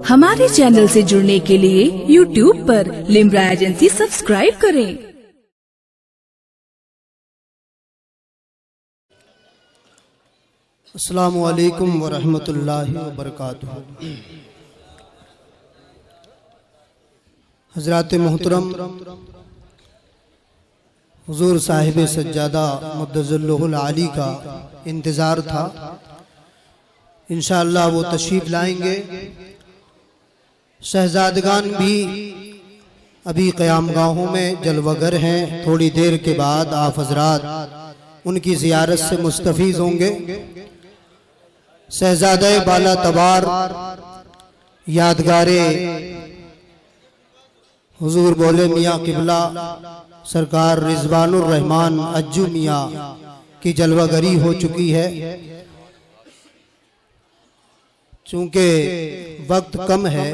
हमारे चैनल से जुड़ने के लिए YouTube पर लिम्रा एजेंसी सब्सक्राइब करें। अस्सलामु अलैकुम वरहमतुल्लाहि वबरकातुहू। हज़रात मोहतरम हुजूर साहिब सज्जादा मुद्दज़ल्लुहुल आली का इंतज़ार था। इंशाअल्लाह वो तशरीफ़ लाएंगे। शहजादगान भी अभी क़याम गाहों में जलवागर हैं। थोड़ी देर के बाद आप हज़रात उनकी ज़ियारत से मुस्तफ़ीज़ होंगे। शहजादा बाला तबार यादगारे हुजूर बोले मियाँ किबला सरकार रिजवानुर रहमान अज्जू मियाँ की जलवागरी हो चुकी है। चूंकि वक्त कम है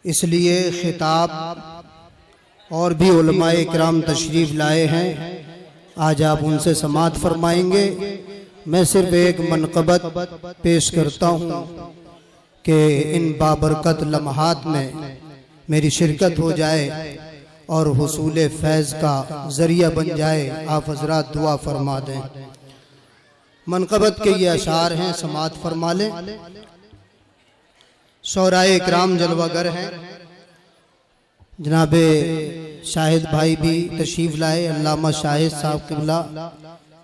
इसलिए खिताब और भी उलमाए इकराम तशरीफ लाए हैं। आज आप उनसे समाअत फरमाएंगे। मैं सिर्फ एक मनक़बत पेश करता हूँ कि इन बाबरकत लम्हात में मेरी शिरकत हो जाए और हुसूल फैज़ का ज़रिया बन जाए। आप हज़रात दुआ फरमा दें। मनक़बत के ये अशार हैं, समाअत फरमा लें। शौराए इकराम जलवागर हैं। जनाबे शाहिद भाई भी तशरीफ़ लाए। अल्लामा शाहिद साहब किबला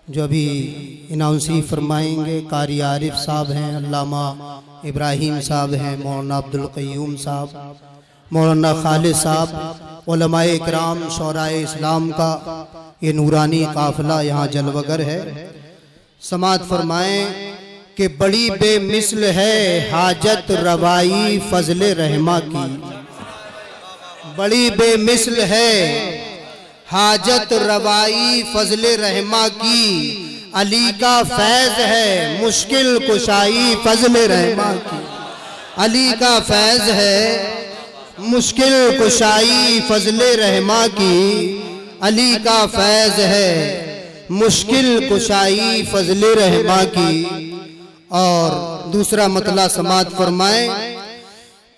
जो अभी इनाउंसी फरमाएंगे। कारी आरिफ साहब हैं, अल्लामा इब्राहिम साहब हैं, मौलाना अब्दुल क़य्यूम साहब, मौलाना खालिद साहब, उलमाए इकराम शौराए इस्लाम का ये नूरानी काफ़िला यहाँ जलवागर है। समाअत फरमाएं कि बड़ी बेमिसल है हाजत रवाई फजले रहमा की। बड़ी बेमिसल है हाजत रवाई फजले रहमा की। अली का फैज़ है मुश्किल कुशाई फजले रहमा की। अली का फैज़ है मुश्किल कुशाई फजले रहमा की। अली का फैज़ है मुश्किल कुशाई फजले रहमा की। और दूसरा मतला समाअत फरमाएं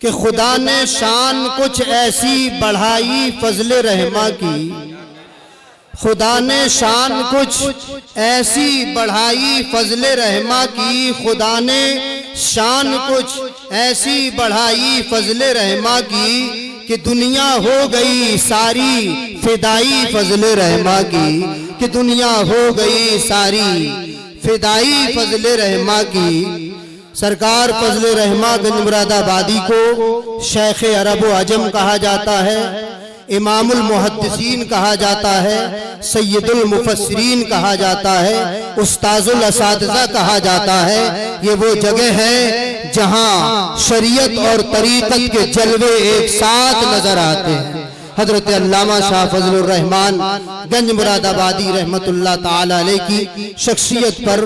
कि खुदा ने शान कुछ ऐसी बढ़ाई फजले रहमा की। खुदा ने शान कुछ ऐसी बढ़ाई फजले रहमा की। खुदा ने शान कुछ ऐसी बढ़ाई फजले रहमा की कि दुनिया हो गई सारी फिदाई फजले रहमा की। कि दुनिया हो गई सारी फिदाई फजले रहमा की। सरकार फजले रहमा गंज मुरादाबादी को शेख अरब व अजम कहा जाता है, इमामुल मुहद्दिसीन कहा जाता है, सैयदुल मुफस्सिरीन कहा जाता है, उस्ताजुल असातिज़ा कहा जाता है। ये वो जगह है जहां शरीयत और तरीक़त के जलवे एक साथ नजर आते हैं। हजरत अल्लामा शाह फजलुर रहमान गंज मुरादाबादी रहमतुल्लाह ताला अलैह की शख्सियत पर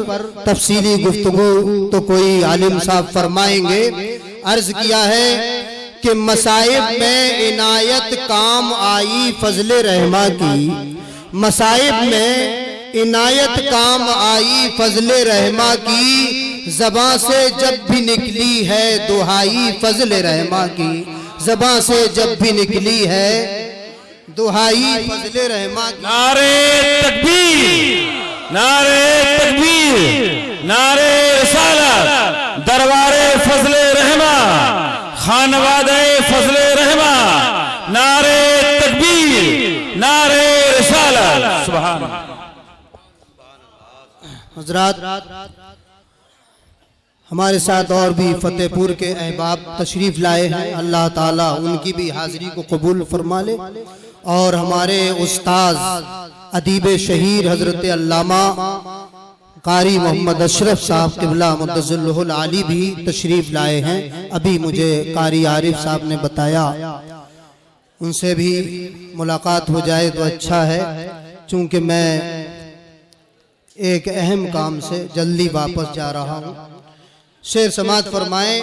तफसीली गुफ्तगू तो कोई आलिम साहब फरमाएंगे। अर्ज किया है कि मसाइब में इनायत काम आई फजले रहमा की। मसाइब में इनायत काम आई फजले रहमा की। ज़बां से जब भी निकली है दुहाई फजले रहमा की। ज़बां से जब भी निकली है दुहाई फजले रहमा की। नारे तकबीर, नारे तकबीर, नारे रिसालत, दरबारे फजले रहमा, खानवादे फजले रहमा, नारे तकबीर, नारे रिसालत। सुभान हज़रात हमारे साथ और भी फतेहपुर के अहबाब तशरीफ़ लाए हैं। अल्लाह ताला उनकी भी हाज़िरी को कबूल फरमा ले। और हमारे उस्ताद अदीब शहीर हज़रत अल्लामा कारी मोहम्मद अशरफ साहब क़िबला मुद्दज़ल्लुहुल आली भी तशरीफ़ लाए हैं। अभी मुझे कारी आरिफ साहब ने बताया, उनसे भी मुलाकात हो जाए तो अच्छा है। चूँकि मैं एक अहम काम से जल्दी वापस जा रहा हूँ। शेर समाअत फरमाएं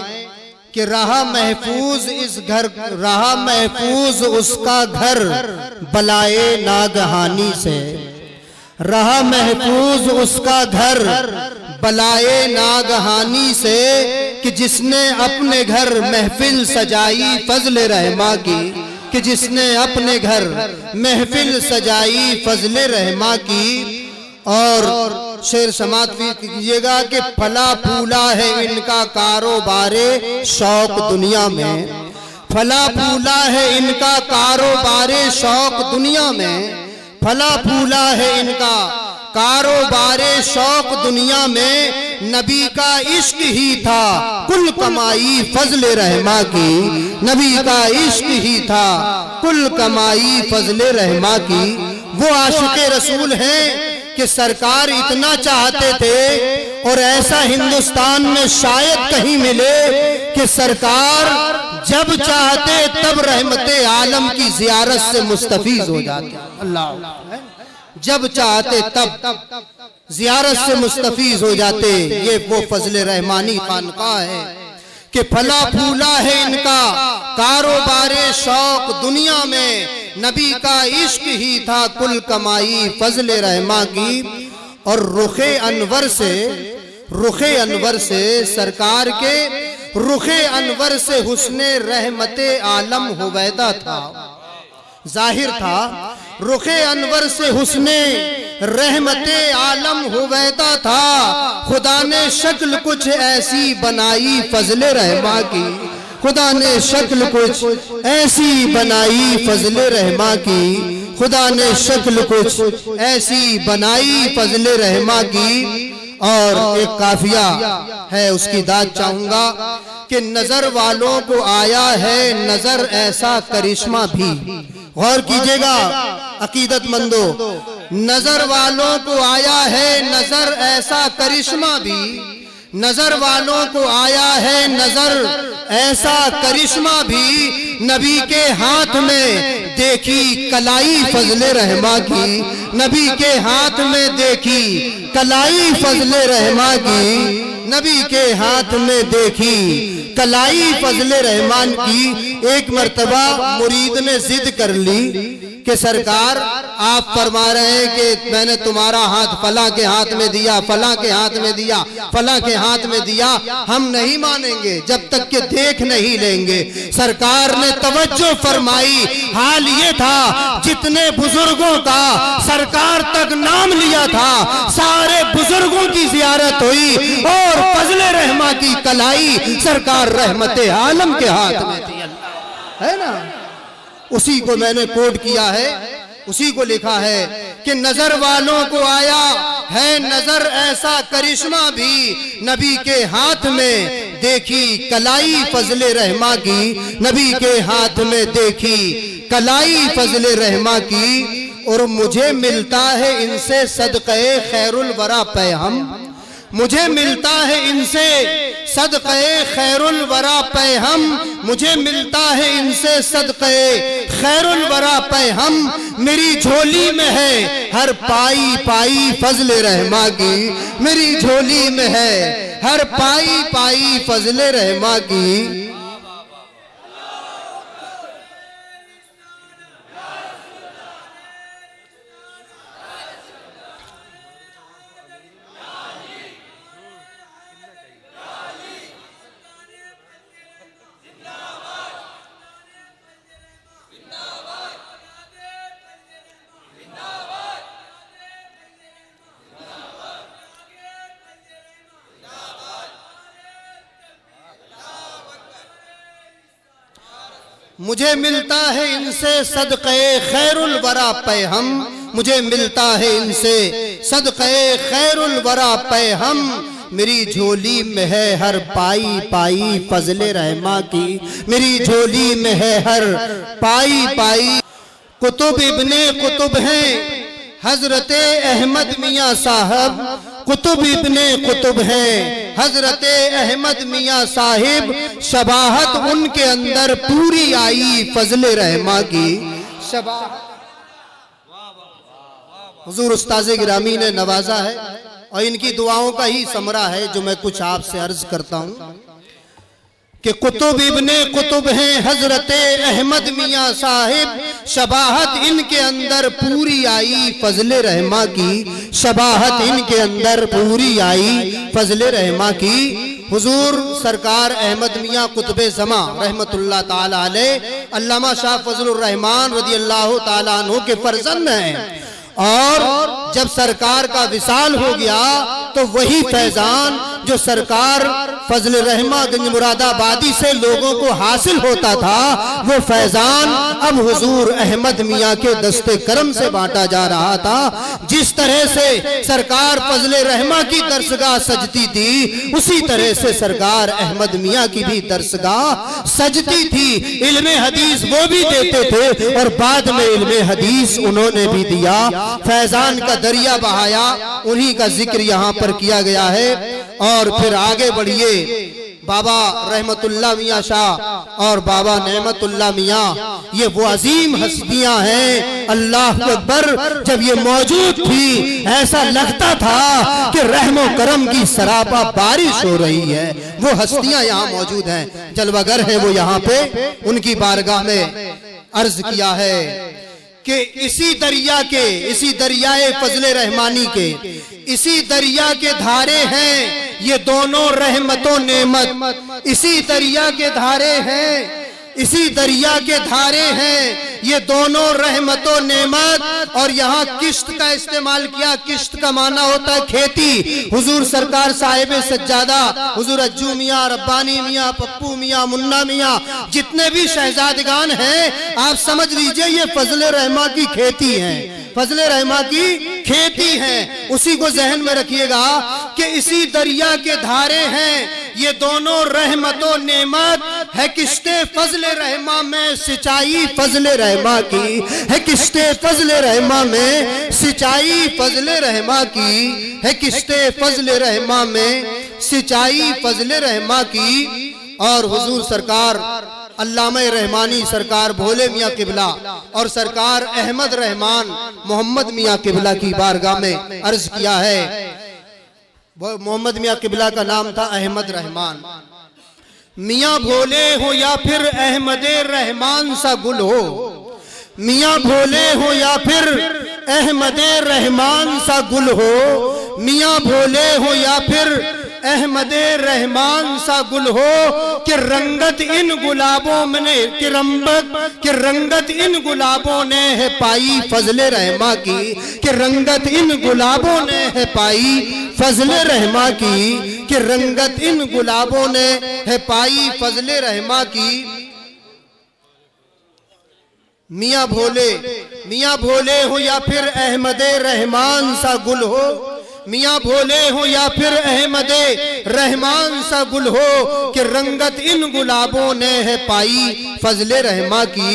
कि रहा महफूज इस घर, रहा महफूज उसका घर बलाए नागहानी से। रहा महफूज उसका घर बलाए नागहानी से। कि जिसने अपने घर महफिल सजाई फजले रहमा की, कि जिसने अपने घर महफिल सजाई फजले रहमा की। और शेर समात कीजिएगा कि फला फूला है इनका कारोबारे शौक दुनिया में, फला फूला है इनका कारोबारे शौक दुनिया में, फला फूला है इनका कारोबारे शौक दुनिया में। नबी का इश्क ही था कुल कमाई फजले रहमा की, नबी का इश्क ही था कुल कमाई फजले रहमा की। वो आशिक़े रसूल हैं कि सरकार इतना चाहते थे और ऐसा हिंदुस्तान में शायद कहीं मिले कि सरकार जब चाहते तब रहमते आलम की जियारत से मुस्तफीज हो जाते। अल्लाह, जब चाहते तब जियारत से मुस्तफीज हो जाते। ये वो फजले रहमानी खानका है कि फला फूला है इनका कारोबारे शौक दुनिया में, नबी का इश्क ही था कुल कमाई फजले रहमा की। और रुखे अनवर से सरकार के रुखे अनवर से हुस्ने रहमते आलम हुवैदा था, जाहिर था। रुखे अनवर से हुस्ने रहमते आलम हुवैदा था, खुदा ने शक्ल कुछ ऐसी बनाई फजले रहमा की, खुदा ने शक्ल कुछ ऐसी बनाई फजले रहमा की, खुदा ने शक्ल कुछ ऐसी बनाई फजले रहमा की। और एक काफिया है, उसकी दाद चाहूंगा कि नजर वालों को आया है नजर ऐसा करिश्मा भी। गौर कीजिएगा अकीदतमंदो, नजर वालों को आया है नजर ऐसा करिश्मा भी, नजर वालों को आया है नजर ऐसा करिश्मा भी। नबी के हाथ में देखी कलाई फजले रहमा की, नबी के हाथ में देखी कलाई फजले रहमा की, नबी के हाथ में देखी कलाई फजले रहमान की। एक मर्तबा मुरीद ने जिद कर ली कि सरकार आप फरमा रहे हैं कि मैंने तुम्हारा हाथ फला के हाथ में दिया, फला के हाथ में दिया, फला के हाथ में दिया, हम नहीं मानेंगे जब तक कि देख नहीं लेंगे। सरकार ने तवज्जो फरमाई, हाल ये था जितने बुजुर्गों का सरकार तक नाम लिया था सारे बुजुर्गों की जियारत हुई और फजले रहमा की कलाई सरकार रहमते आलम के हाथ में थी, है ना। उसी को मैंने कोट किया है, उसी को लिखा है कि नजर वालों को आया है नजर ऐसा करिश्मा भी, नबी के हाथ में देखी कलाई फजले रहमा की, नबी के हाथ में देखी कलाई फजले रहमा की। और मुझे मिलता है इनसे सदक़े खैरुल वरा पैहम, मुझे मिलता है इनसे सदक़े खैरुल वरा पैहम, मुझे मिलता है इनसे सदक़े खैरुल वरा पैहम। मेरी झोली में है हर पाई पाई फजले रहमा की, मेरी झोली में है हर पाई पाई फजले रहमा की। मुझे मिलता है इनसे सदक़े खैरुल वरा पैहम, मुझे मिलता है इनसे सदक़े खैरुल वरा पैहम। मेरी झोली में है हर पाई पाई फजले रहमा की, मेरी झोली में है हर पाई पाई। कुतुब इब्ने कुतुब हैं हजरते अहमद मियाँ साहब, कुतुब इब्ने कुतुब हैं हजरते अहमद मियाँ साहिब। शबाहत उनके अंदर पूरी आई फजले रहमा की शबाहत। हुजूर उस्ताज़े गिरामी ने नवाजा है और इनकी दुआओं का ही समरा है जो मैं कुछ आपसे अर्ज करता हूँ कि कुतुब इब्ने कुतुब हैं हजरते अहमद मियाँ साहिब। शबाहत इनके अंदर पूरी आई फजले रहमा की, शबाहत इनके अंदर पूरी आई फजले रहमा की। हुजूर सरकार अहमद मियाँ कुतुबे ज़मा रहमतुल्लाह ताला अलैह अल्लामा शाह फजलुर रहमान रदियल्लाहु ताला अन्हु के फर्जंद हैं। और जब सरकार का विसाल हो गया तो वही फैजान जो सरकार फजल रहमा गंज मुरादाबादी से लोगों को हासिल होता था, वो फैजान अब हुजूर अहमद मियाँ के दस्ते करम से बांटा जा रहा था। जिस तरह से सरकार फजल रहमा की दरसगाह सजती थी, उसी तरह से सरकार अहमद मियाँ की भी दरसगाह सजती थी। इल्मे हदीस वो भी देते थे और बाद में इल्मे हदीस उन्होंने भी दिया। फैजान का दरिया बहाया, उन्हीं का जिक्र यहाँ पर किया गया है। और फिर आगे बढ़िए, बाबा रहमतुल्लाह मियाँ शाह और बाबा नेमतुल्लाह मियाँ, ये वो अजीम हस्तियां हैं। अल्लाह अकबर, जब ये मौजूद थी ऐसा लगता था कि रहमो करम की सरापा बारिश हो रही है। वो हस्तियां यहाँ मौजूद हैं, जलवागर है वो यहाँ पे। उनकी बारगाह में अर्ज किया है कि इसी दरियाए फजले रहमानी के, इसी दरिया के धारे हैं ये दोनों रहमतों नेमत। इसी दरिया के धारे हैं, इसी दरिया के धारे हैं ये दोनों रहमतों नेमत। और यहाँ किश्त का इस्तेमाल किया। किश्त का माना होता है खेती। हुजूर सरकार साहिब सज्जादा, हुजूर अज्जू मियाँ, रब्बानी मियाँ, पप्पू मियाँ, मुन्ना मियाँ, जितने भी शहजादगान हैं, आप समझ लीजिए ये फजल रहमा की खेती है, फजल रहमा की खेती है। उसी को जहन में रखिएगा कि इसी दरिया के धारे हैं ये दोनों रहमतों नेमत। है किश्ते फजल रहमा में सिंचाई फजल रहमा की, है किश्ते फजल रहमा में सिंचाई फजल रहमा की, है किश्ते फजल रहमा में सिंचाई फजल रहमा की। और हुजूर सरकार अल्लामा रहमानी सरकार भोले मियाँ किबला और सरकार अहमद रहमान मोहम्मद मियाँ किबला की बारगाह में अर्ज किया है। मोहम्मद मियाँ किबला का नाम था अहमद रहमान। मियाँ भोले हो या फिर अहमद रहमान सा गुल हो, मियाँ भोले हो या फिर अहमद रहमान सा गुल हो, मियाँ भोले हो या फिर अहमद रहमान सा गुल हो। कि रंगत इन गुलाबों में, कि रंगत इन गुलाबों ने है पाई फजल रहमा की, कि रंगत इन गुलाबों ने है पाई फजल रहमा की, कि रंगत इन गुलाबों ने है पाई फजल रहमा की। मियाँ भोले हो या फिर अहमद रहमान सा गुल हो, मियाँ भोले हो या फिर अहमद रहमान सा गुल हो। कि रंगत इन गुलाबों ने है पाई फजल रहमा की।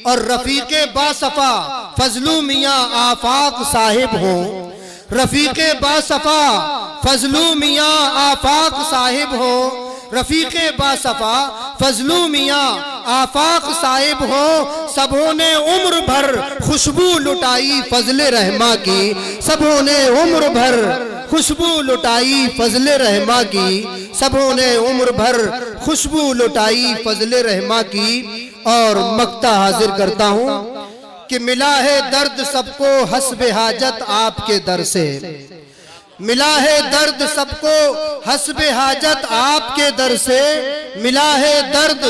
और रफीके बासफा फजलू मियाँ आफाक साहिब हो, रफीके बासफा फजलू मियाँ आफाक साहिब हो, रफीके बासफा फजलू मियाँ आफाक साहिब हो। सबों ने उम्र भर खुशबू लुटाई फजल रहमा की, सबों ने उम्र भर खुशबू लुटाई फजल रहमा की, सबों ने उम्र भर खुशबू लुटाई फजल रहमा की। और मक्ता हाजिर करता हूँ कि मिला है दर्द सबको हस्बे हाजत आपके दर से, मिला है दर्द सबको हस्बे हाजत आपके दर से, मिला है दर्द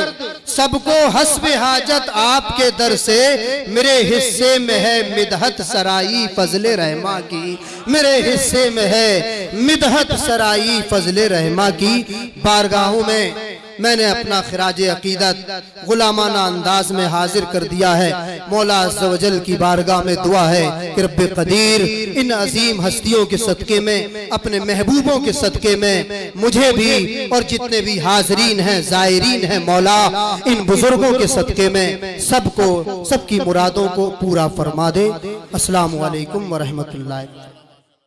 सबको हस्बे हाजत आपके दर से। मेरे हिस्से में है मिदहत सराई फजल रहमा की, मेरे हिस्से में है मिदहत सराई फजल रहमा की। बारगाहों में मैंने अपना खिराज अकीदत गुलामाना अंदाज में हाजिर कर दिया है। मौला अज़्ज़ व जल की बारगाह में दुआ है कि रब्बे कदीर इन अजीम हस्तियों के सदके में, अपने महबूबों के सदके में मुझे भी और जितने भी हाजरीन हैं ज़ायरीन हैं, मौला इन बुजुर्गों के सदके में सबको सबकी मुरादों को पूरा फरमा दे। अस्सलामु अलैकुम व रहमतुल्लाह।